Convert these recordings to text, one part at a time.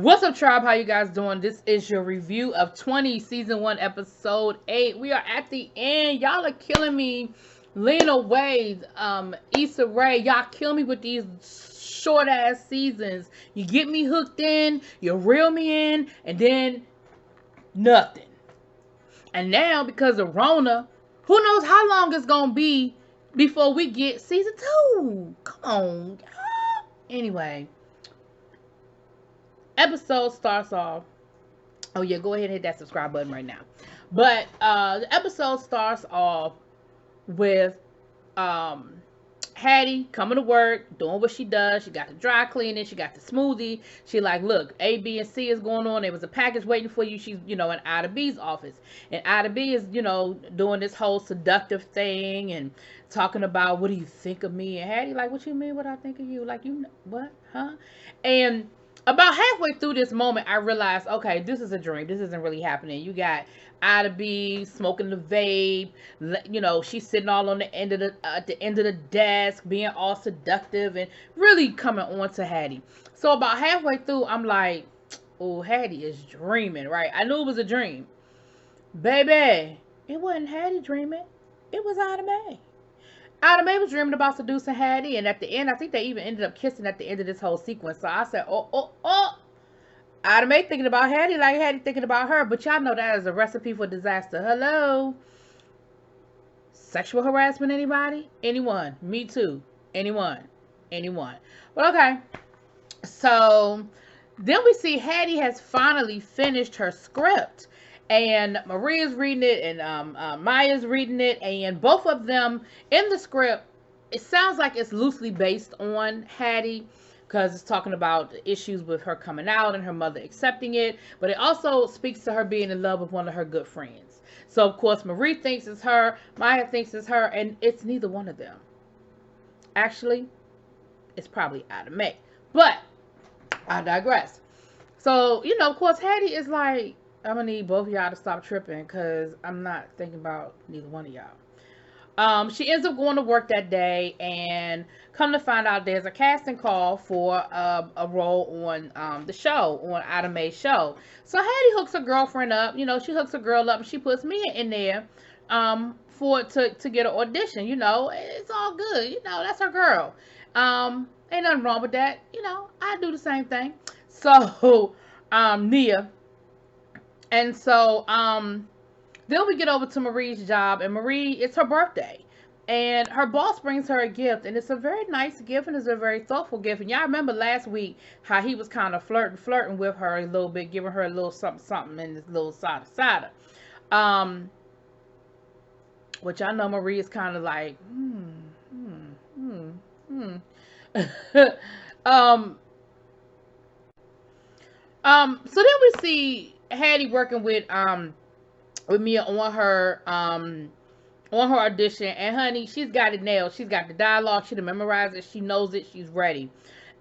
What's up, tribe? How you guys doing? This is your review of 20 season 1 episode 8. We are at the end. Y'all are killing me. Lena Waithe, Issa Rae, y'all kill me with these short ass seasons. You get me hooked in, you reel me in, and then nothing. And now because of Rona, who knows how long it's gonna be before we get season 2. Come on. Anyway, episode starts off. Oh yeah, go ahead and hit that subscribe button right now. But the episode starts off with Hattie coming to work, doing what she does. She got the dry cleaning, she got the smoothie. She like, look, A, B, and C is going on. There was a package waiting for you. She's, in Ida B's office. And Ida B is, doing this whole seductive thing and talking about, what do you think of me? And Hattie like, what you mean what I think of you? Like, what? Huh? And about halfway through this moment, I realized, okay, this is a dream. This isn't really happening. You got Ida B smoking the vape. She's sitting all on the end of at the end of the desk, being all seductive and really coming on to Hattie. So about halfway through, I'm like, oh, Hattie is dreaming, right? I knew it was a dream. Baby, it wasn't Hattie dreaming. It was Ida Mae. Ida Mae was dreaming about seducing Hattie, and at the end, I think they even ended up kissing at the end of this whole sequence. So I said, oh. Ida Mae thinking about Hattie like Hattie thinking about her. But y'all know that is a recipe for disaster. Hello? Sexual harassment, anybody? Anyone? Me too. Anyone? But okay. So then we see Hattie has finally finished her script. And Maria's reading it, and Maya's reading it, and both of them in the script, it sounds like it's loosely based on Hattie, because it's talking about issues with her coming out and her mother accepting it, but it also speaks to her being in love with one of her good friends. So, of course, Marie thinks it's her, Maya thinks it's her, and it's neither one of them. Actually, it's probably Ida Mae. But, I digress. So, of course, Hattie is like, I'm going to need both of y'all to stop tripping because I'm not thinking about neither one of y'all. She ends up going to work that day, and come to find out there's a casting call for a role on the show, on Ida Mae's show. So Hattie hooks her girlfriend up. She hooks her girl up, and she puts Mia in there to get an audition. It's all good. That's her girl. Ain't nothing wrong with that. I do the same thing. So Nia. And so, then we get over to Marie's job, and Marie, it's her birthday, and her boss brings her a gift, and it's a very nice gift, and it's a very thoughtful gift. And y'all remember last week how he was kind of flirting with her a little bit, giving her a little something in this little sada. Which I know Marie is kind of like, So then we see Hattie working with Mia on her audition, and honey, she's got it nailed. She's got the dialogue, she done memorized it, she knows it, she's ready.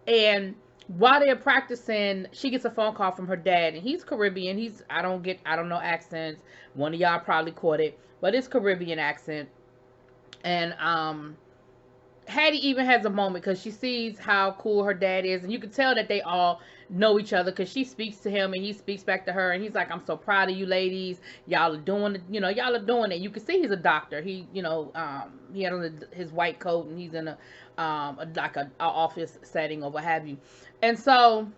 And while they're practicing, she gets a phone call from her dad, and he's Caribbean. I don't know accents. One of y'all probably caught it, but it's Caribbean accent. And Hattie even has a moment because she sees how cool her dad is, and you can tell that they all know each other because she speaks to him and he speaks back to her, and he's like, I'm so proud of you ladies, y'all are doing it, y'all are doing it. You can see he's a doctor. He he had on his white coat, and he's in a office setting or what have you. And so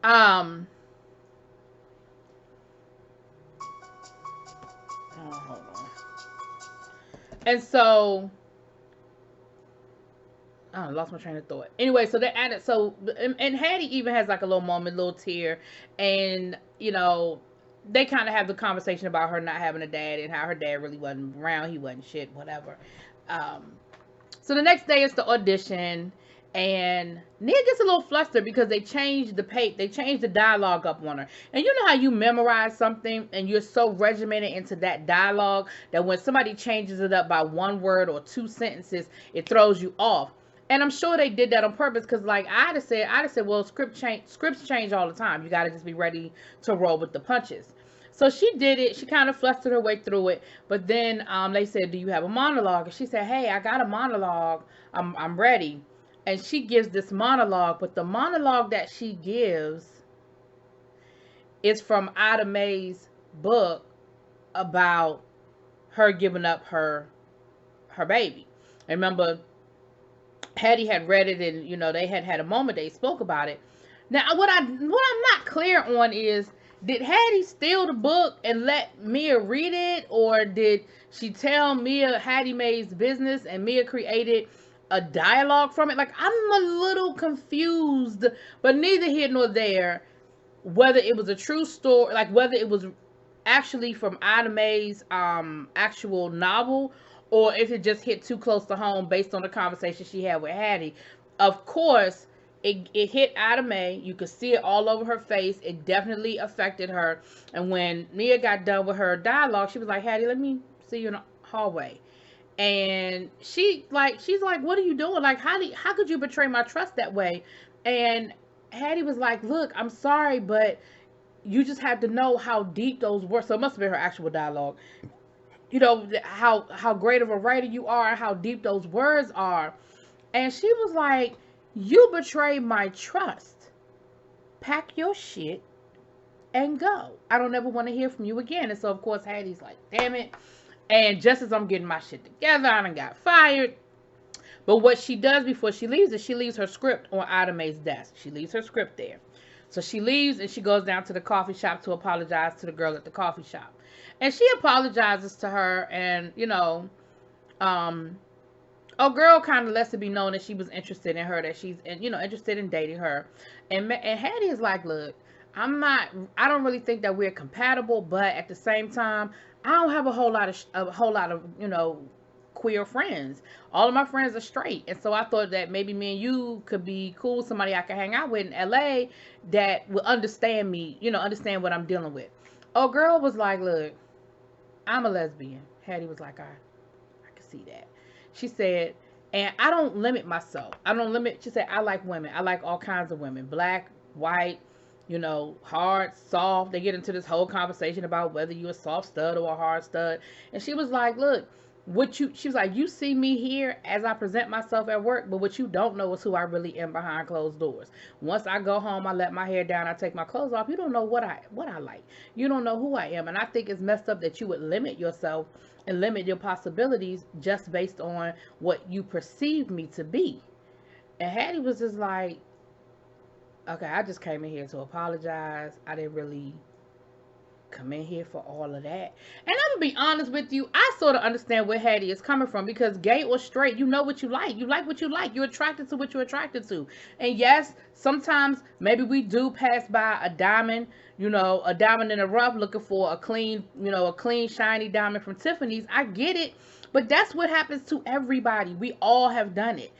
hold on. And so I lost my train of thought. Anyway, so they added, and Hattie even has like a little moment, a little tear, and they kind of have the conversation about her not having a dad and how her dad really wasn't around, he wasn't shit, whatever. So the next day is the audition, and Nia gets a little flustered because they changed the dialogue up on her. And you know how you memorize something and you're so regimented into that dialogue that when somebody changes it up by one word or two sentences, it throws you off. And I'm sure they did that on purpose because, like I'd have said, well, scripts change all the time. You got to just be ready to roll with the punches. So she did it. She kind of flustered her way through it. But then they said, do you have a monologue? And she said, hey, I got a monologue. I'm ready. And she gives this monologue. But the monologue that she gives is from Ida Mae's book about her giving up her baby. I remember Hattie had read it, and they had a moment they spoke about it. Now, what I'm not clear on is, did Hattie steal the book and let Mia read it, or did she tell Mia Hattie Mae's business and Mia created a dialogue from it? Like, I'm a little confused, but neither here nor there, whether it was a true story, like whether it was actually from Ida Mae's actual novel, or if it just hit too close to home based on the conversation she had with Hattie. Of course, it hit Ida Mae. You could see it all over her face. It definitely affected her. And when Mia got done with her dialogue, she was like, Hattie, let me see you in the hallway. And she's like, what are you doing? Like, how could you betray my trust that way? And Hattie was like, look, I'm sorry, but you just have to know how deep those were. So it must have been her actual dialogue. How great of a writer you are, how deep those words are. And she was like, you betrayed my trust. Pack your shit and go. I don't ever want to hear from you again. And so, of course, Hattie's like, damn it. And just as I'm getting my shit together, I done got fired. But what she does before she leaves is she leaves her script on Ida Mae's desk. She leaves her script there. So she leaves and she goes down to the coffee shop to apologize to the girl at the coffee shop. And she apologizes to her, and, girl kind of lets it be known that she was interested in her, that she's, interested in dating her. And Hattie is like, look, I don't really think that we're compatible, but at the same time, I don't have a whole lot of, queer friends. All of my friends are straight. And so I thought that maybe me and you could be cool, somebody I could hang out with in LA that will understand me, understand what I'm dealing with. Oh, girl was like, look, I'm a lesbian. Hattie was like, I can see that. She said, and I don't limit myself. She said, I like women. I like all kinds of women. Black, white, hard, soft. They get into this whole conversation about whether you're a soft stud or a hard stud. And she was like, look, she was like, you see me here as I present myself at work, but what you don't know is who I really am behind closed doors. Once I go home, I let my hair down, I take my clothes off. You don't know what I like. You don't know who I am. And I think it's messed up that you would limit yourself and limit your possibilities just based on what you perceive me to be. And Hattie was just like, okay, I just came in here to apologize. I didn't really come in here for all of that. And I'm gonna be honest with you, I sort of understand where Hattie is coming from, because gay or straight, you know what you like. You like what you like. You're attracted to what you're attracted to. And yes, sometimes maybe we do pass by a diamond, a diamond in the rough, looking for a clean, shiny diamond from Tiffany's. I get it. But that's what happens to everybody. We all have done it.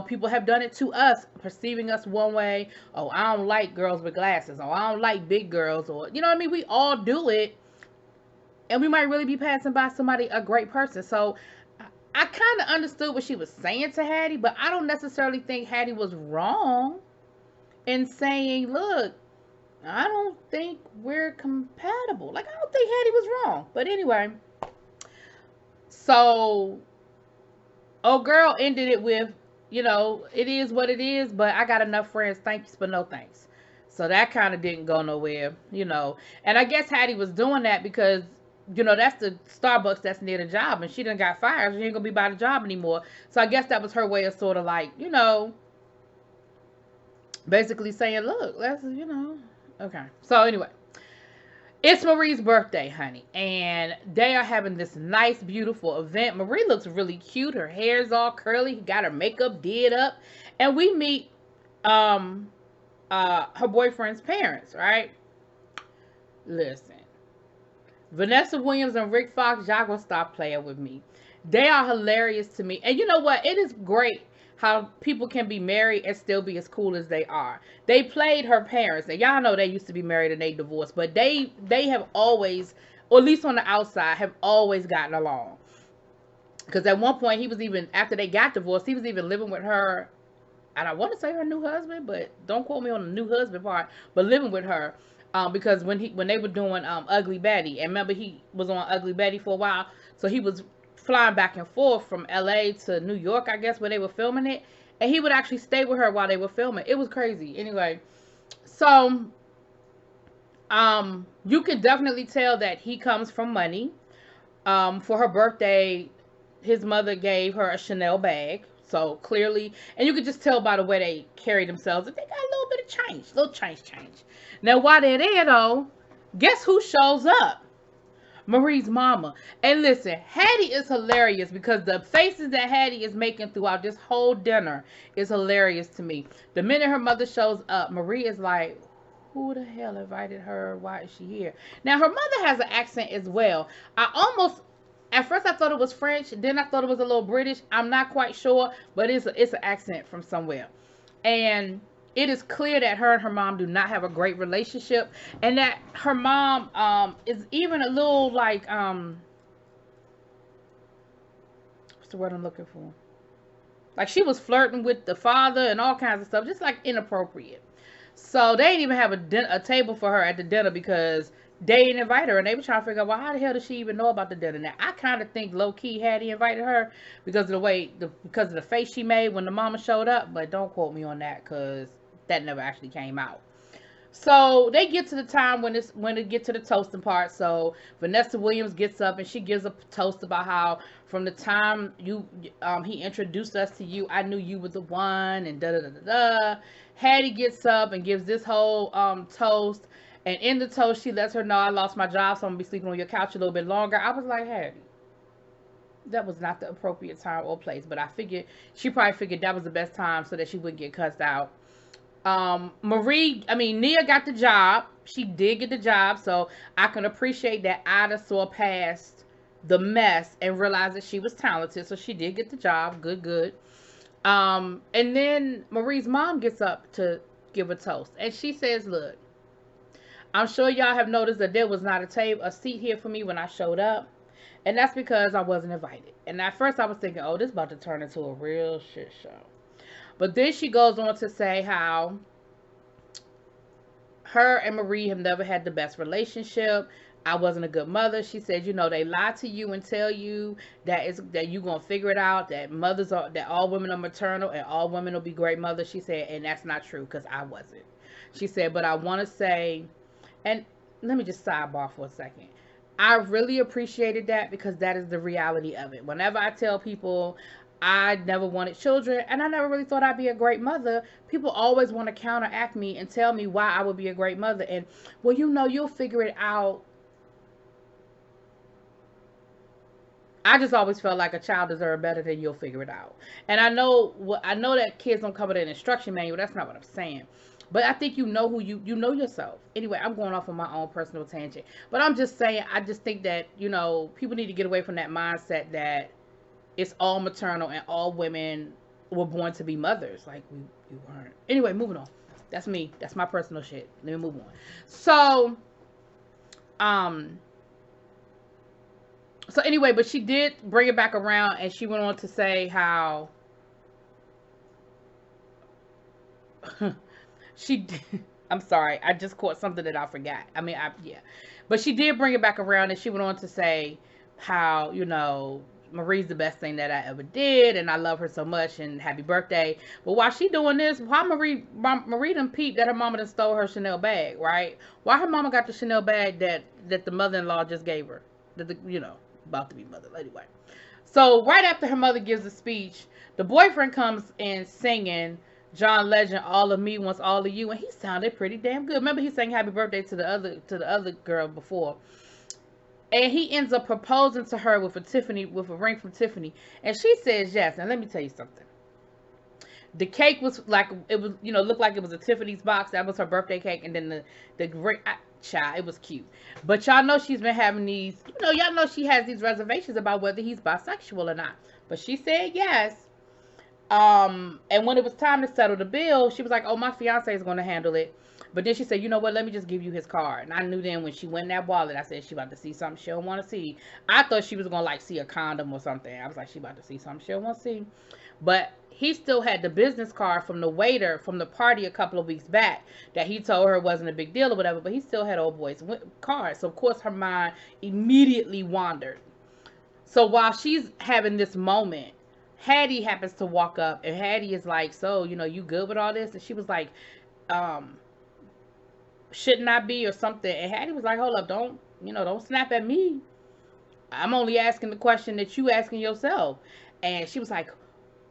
People have done it to us, perceiving us one way. Oh, I don't like girls with glasses. Oh, I don't like big girls. Or, what I mean? We all do it. And we might really be passing by somebody, a great person. So I kind of understood what she was saying to Hattie, but I don't necessarily think Hattie was wrong in saying, look, I don't think we're compatible. Like, I don't think Hattie was wrong. But anyway. So, girl ended it with, it is what it is, but I got enough friends, thanks, but no thanks. So that kind of didn't go nowhere, And I guess Hattie was doing that because, that's the Starbucks that's near the job, and she done got fired. She ain't gonna be by the job anymore. So I guess that was her way of sort of like, basically saying, look, let's, okay. So anyway. It's Marie's birthday, honey, and they are having this nice, beautiful event. Marie looks really cute. Her hair's all curly. Got her makeup did up, and we meet her boyfriend's parents, right? Listen, Vanessa Williams and Rick Fox, y'all gonna stop playing with me. They are hilarious to me, and you know what? It is great how people can be married and still be as cool as they are. They played her parents, and y'all know they used to be married and they divorced, but they have always, or at least on the outside, have always gotten along. Because at one point, he was even, after they got divorced, he was even living with her, and I want to say her new husband, but don't quote me on the new husband part, but living with her, because when they were doing Ugly Betty, and remember he was on Ugly Betty for a while, so he was flying back and forth from LA to New York, I guess, where they were filming it. And he would actually stay with her while they were filming. It was crazy. Anyway, so You can definitely tell that he comes from money. For her birthday, his mother gave her a Chanel bag. So clearly, and you could just tell by the way they carry themselves that they got a little bit of change, little change. Now, while they're there, though, guess who shows up? Marie's mama. And listen, Hattie is hilarious because the faces that Hattie is making throughout this whole dinner is hilarious to me. The minute her mother shows up, Marie is like, who the hell invited her? Why is she here? Now, her mother has an accent as well. At first I thought it was French, then I thought it was a little British. I'm not quite sure, but it's an accent from somewhere. And it is clear that her and her mom do not have a great relationship, and that her mom is even a little like what's the word I'm looking for? Like she was flirting with the father and all kinds of stuff, just like inappropriate. So they didn't even have a table for her at the dinner because they didn't invite her, and they were trying to figure out, well, how the hell does she even know about the dinner? Now I kind of think low key Hattie invited her because of because of the face she made when the mama showed up, but don't quote me on that because that never actually came out. So they get to the time when it get to the toasting part. So Vanessa Williams gets up and she gives a toast about how from the time he introduced us to you, I knew you were the one, and da da da da da. Hattie gets up and gives this whole toast, and in the toast she lets her know, I lost my job, so I'm gonna be sleeping on your couch a little bit longer. I was like, Hattie, that was not the appropriate time or place, but I figured she probably figured that was the best time so that she wouldn't get cussed out. Nia got the job. She did get the job, so I can appreciate that Ida saw past the mess and realized that she was talented, so she did get the job. Good. And then Marie's mom gets up to give a toast, and she says, look, I'm sure y'all have noticed that there was not a seat here for me when I showed up, and that's because I wasn't invited. And at first I was thinking, oh, this is about to turn into a real shit show. But then she goes on to say how her and Marie have never had the best relationship. I wasn't a good mother. She said, they lie to you and tell you that you're going to figure it out, that all women are maternal and all women will be great mothers. She said, and that's not true because I wasn't. She said, but I want to say, and let me just sidebar for a second. I really appreciated that because that is the reality of it. Whenever I tell people I never wanted children and I never really thought I'd be a great mother, people always want to counteract me and tell me why I would be a great mother. And, well, you'll figure it out. I just always felt like a child deserved better than you'll figure it out. And I know that kids don't come with an instruction manual. That's not what I'm saying. But I think you know yourself. Anyway, I'm going off on my own personal tangent. But I'm just saying, I just think that, people need to get away from that mindset that it's all maternal and all women were born to be mothers. Like, we weren't. Anyway, moving on. That's me. That's my personal shit. Let me move on. So anyway, but she did bring it back around, and she went on to say how she did. I'm sorry. I just caught something that I forgot. But she did bring it back around, and she went on to say how, Marie's the best thing that I ever did, and I love her so much, and happy birthday. But while she doing this, why Marie done peeped that her mama done stole her Chanel bag, right? Why her mama got the Chanel bag that the mother-in-law just gave her? About to be mother. Anyway. So right after her mother gives a speech, the boyfriend comes in singing John Legend, All of Me Wants All of You, and he sounded pretty damn good. Remember, he sang happy birthday to the other girl before. And he ends up proposing to her with a ring from Tiffany. And she says yes. Now let me tell you something. The cake was like, it was, looked like it was a Tiffany's box. That was her birthday cake. And then the ring, child, it was cute. But y'all know she's been having these, y'all know she has these reservations about whether he's bisexual or not. But she said yes. And when it was time to settle the bill, she was like, oh, my fiance is going to handle it. But then she said, you know what, let me just give you his card. And I knew then when she went in that wallet, I said, she about to see something she don't want to see. I thought she was going to like see a condom or something. I was like, she about to see something she don't want to see. But he still had the business card from the waiter from the party a couple of weeks back that he told her wasn't a big deal or whatever. But he still had old boy's card. So, of course, her mind immediately wandered. So while she's having this moment, Hattie happens to walk up. And Hattie is like, so, you good with all this? And she was like, should not be or something. And Hattie was like, hold up, don't snap at me. I'm only asking the question that you asking yourself. And she was like,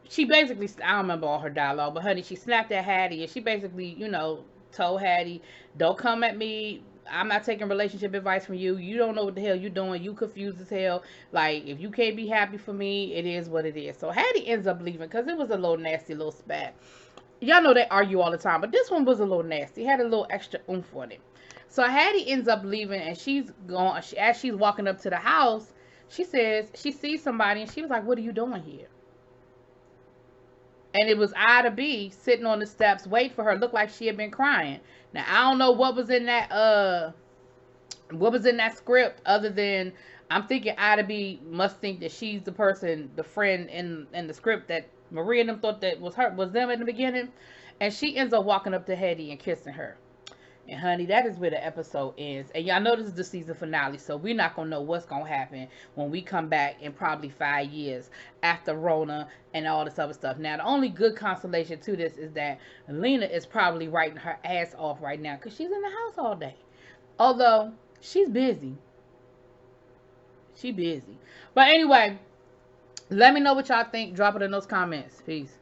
she basically, I don't remember all her dialogue, but honey, she snapped at Hattie and she basically, told Hattie, don't come at me. I'm not taking relationship advice from you. You don't know what the hell you're doing. You confused as hell. Like, if you can't be happy for me, it is what it is. So Hattie ends up leaving because it was a little nasty little spat. Y'all know they argue all the time, but this one was a little nasty. It had a little extra oomph on it. So Hattie ends up leaving, and she's going. As she's walking up to the house, she says she sees somebody, and she was like, "What are you doing here?" And it was Ida B sitting on the steps, waiting for her. Looked like she had been crying. Now I don't know what was in that script, other than I'm thinking Ida B must think that she's the person, the friend in the script that Maria and them thought that was them in the beginning, and she ends up walking up to Hetty and kissing her. And honey, that is where the episode ends. And y'all know this is the season finale, so we're not gonna know what's gonna happen when we come back in probably 5 years after Rona and all this other stuff. Now, the only good consolation to this is that Lena is probably writing her ass off right now because she's in the house all day. Although she's busy. She busy. But anyway, let me know what y'all think. Drop it in those comments. Peace.